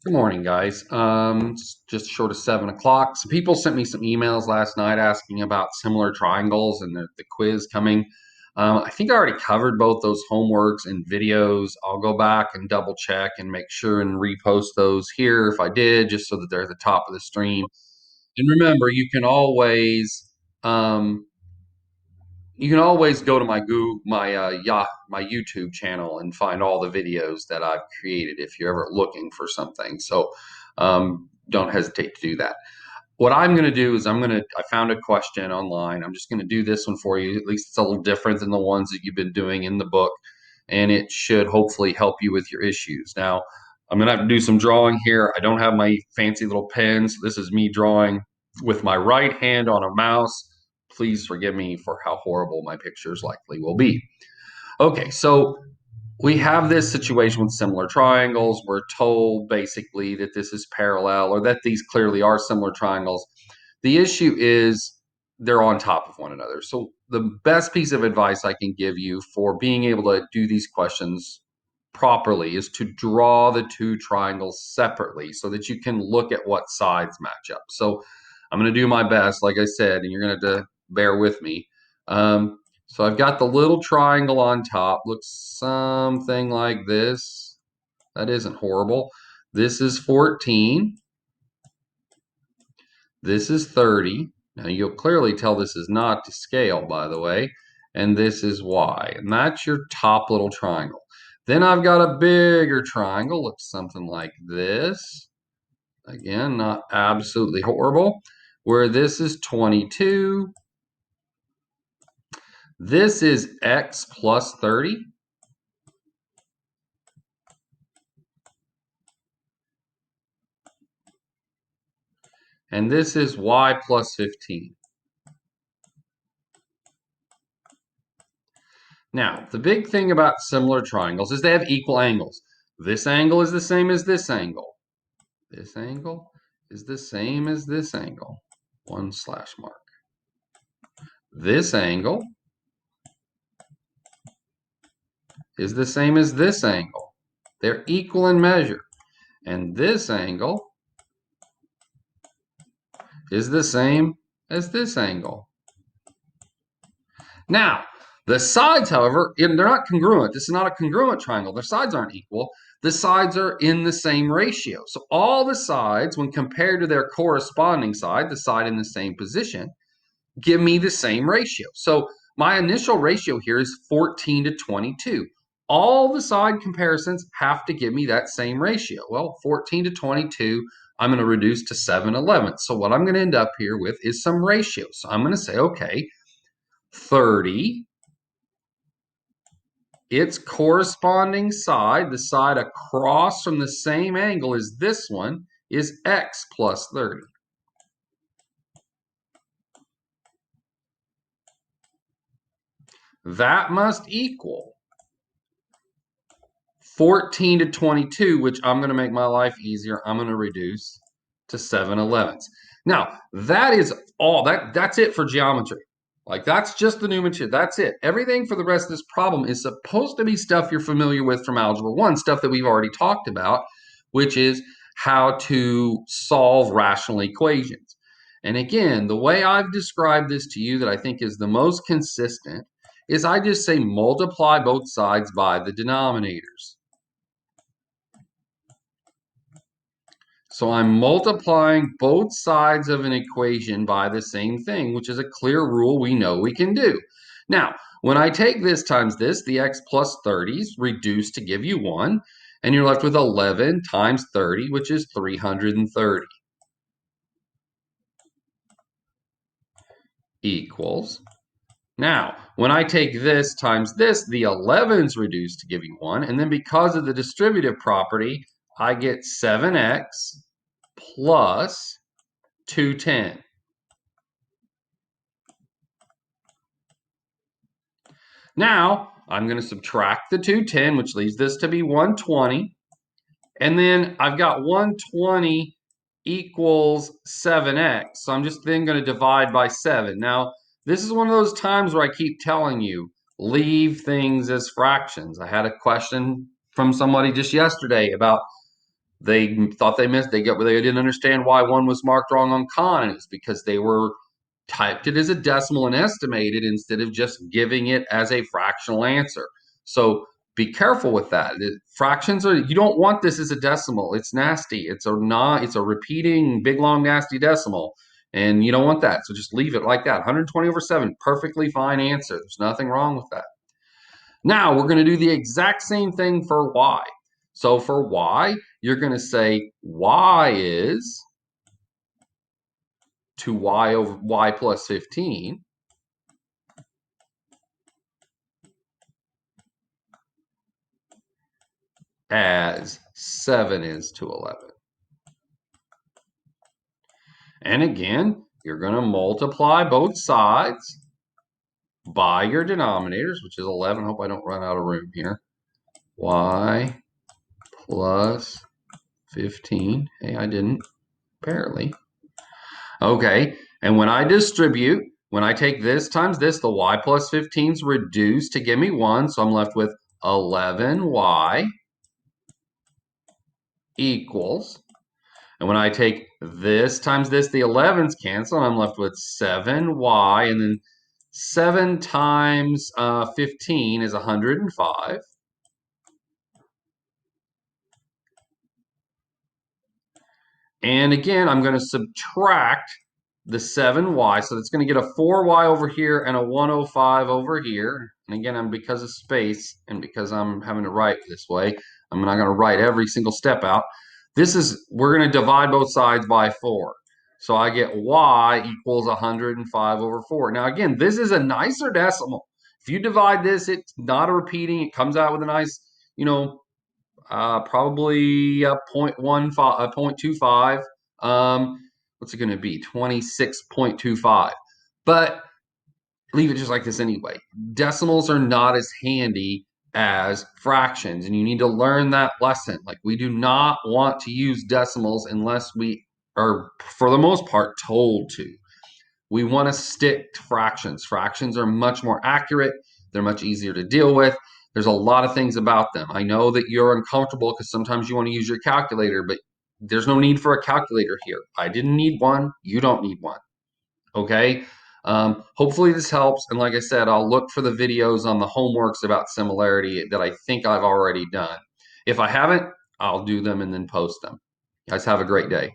Good morning, guys. It's just short of 7 o'clock. Some people sent me some emails last night asking about similar triangles and the quiz coming. I think I already covered both those homeworks and videos. I'll go back and double check and make sure and repost those here if I did, just so that they're at the top of the stream. And remember, um, you can always go to my YouTube channel and find all the videos that I've created if you're ever looking for something. So don't hesitate to do that. What I'm going to do is I found a question online. I'm just going to do this one for you. At least it's a little different than the ones that you've been doing in the book, and it should hopefully help you with your issues. Now, I'm going to have to do some drawing here. I don't have my fancy little pens. This is me drawing with my right hand on a mouse. Please forgive me for how horrible my pictures likely will be. Okay, so we have this situation with similar triangles. We're told basically that this is parallel or that these clearly are similar triangles. The issue is they're on top of one another. So the best piece of advice I can give you for being able to do these questions properly is to draw the two triangles separately so that you can look at what sides match up. So I'm going to do my best, like I said, and you're going to have to bear with me. So I've got the little triangle on top. Looks something like this. That isn't horrible. This is 14. This is 30. Now you'll clearly tell this is not to scale, by the way. And this is y. And that's your top little triangle. Then I've got a bigger triangle. Looks something like this. Again, not absolutely horrible. Where this is 22. This is x plus 30. And this is y plus 15. Now, the big thing about similar triangles is they have equal angles. This angle is the same as this angle. This angle is the same as this angle. 1/ mark. This angle is the same as this angle. They're equal in measure. And this angle is the same as this angle. Now, the sides, however, they're not congruent. This is not a congruent triangle. Their sides aren't equal. The sides are in the same ratio. So all the sides, when compared to their corresponding side, the side in the same position, give me the same ratio. So my initial ratio here is 14 to 22. All the side comparisons have to give me that same ratio. Well, 14 to 22, I'm going to reduce to 7/11. So what I'm going to end up here with is some ratios. So I'm going to say, okay, 30, its corresponding side, the side across from the same angle as this one, is x plus 30. That must equal 14 to 22, which I'm going to make my life easier. I'm going to reduce to 7/11. Now, that is all. That's it for geometry. Like, that's just the new material. That's it. Everything for the rest of this problem is supposed to be stuff you're familiar with from Algebra 1, stuff that we've already talked about, which is how to solve rational equations. And again, the way I've described this to you that I think is the most consistent is I just say multiply both sides by the denominators. So I'm multiplying both sides of an equation by the same thing, which is a clear rule we know we can do. Now, when I take this times this, the x plus 30s reduce to give you 1, and you're left with 11 times 30, which is 330, equals. Now, when I take this times this, the 11s reduce to give you 1, and then because of the distributive property, I get 7x plus 210. Now, I'm going to subtract the 210, which leaves this to be 120. And then I've got 120 equals 7x. So I'm just then going to divide by 7. Now, this is one of those times where I keep telling you, leave things as fractions. I had a question from somebody just yesterday about they thought they missed. They didn't understand why one was marked wrong on con, and it's because they were typed it as a decimal and estimated instead of just giving it as a fractional answer. So be careful with that. Fractions are, you don't want this as a decimal. It's nasty. It's a repeating big long nasty decimal. And you don't want that. So just leave it like that. 120 over 7, perfectly fine answer. There's nothing wrong with that. Now we're going to do the exact same thing for y. So for y, you're going to say y is 2y over y plus 15 as 7 is to 11. And again, you're going to multiply both sides by your denominators, which is 11. Hope I don't run out of room here. Y plus 15. Hey, I didn't, apparently. Okay, and when I distribute, when I take this times this, the y plus 15 is reduced to give me 1, so I'm left with 11y equals, and when I take this times this, the 11s cancel, and I'm left with 7y, and then 7 times 15 is 105. And again, I'm going to subtract the 7y, so it's going to get a 4y over here and a 105 over here. And again, because of space and because I'm having to write this way, I'm not going to write every single step out. We're going to divide both sides by 4. So I get y equals 105 over 4. Now again, this is a nicer decimal. If you divide this, it's not a repeating. It comes out with a nice, probably 0.15, 0.25. What's it going to be? 26.25. But leave it just like this anyway. Decimals are not as handy as fractions, and you need to learn that lesson. Like, we do not want to use decimals unless we are, for the most part, told to. We want to stick to fractions. Fractions are much more accurate. They're much easier to deal with. There's a lot of things about them. I know that you're uncomfortable because sometimes you want to use your calculator, but there's no need for a calculator here. I didn't need one. You don't need one. Okay? Hopefully this helps. And like I said, I'll look for the videos on the homeworks about similarity that I think I've already done. If I haven't, I'll do them and then post them. You guys have a great day.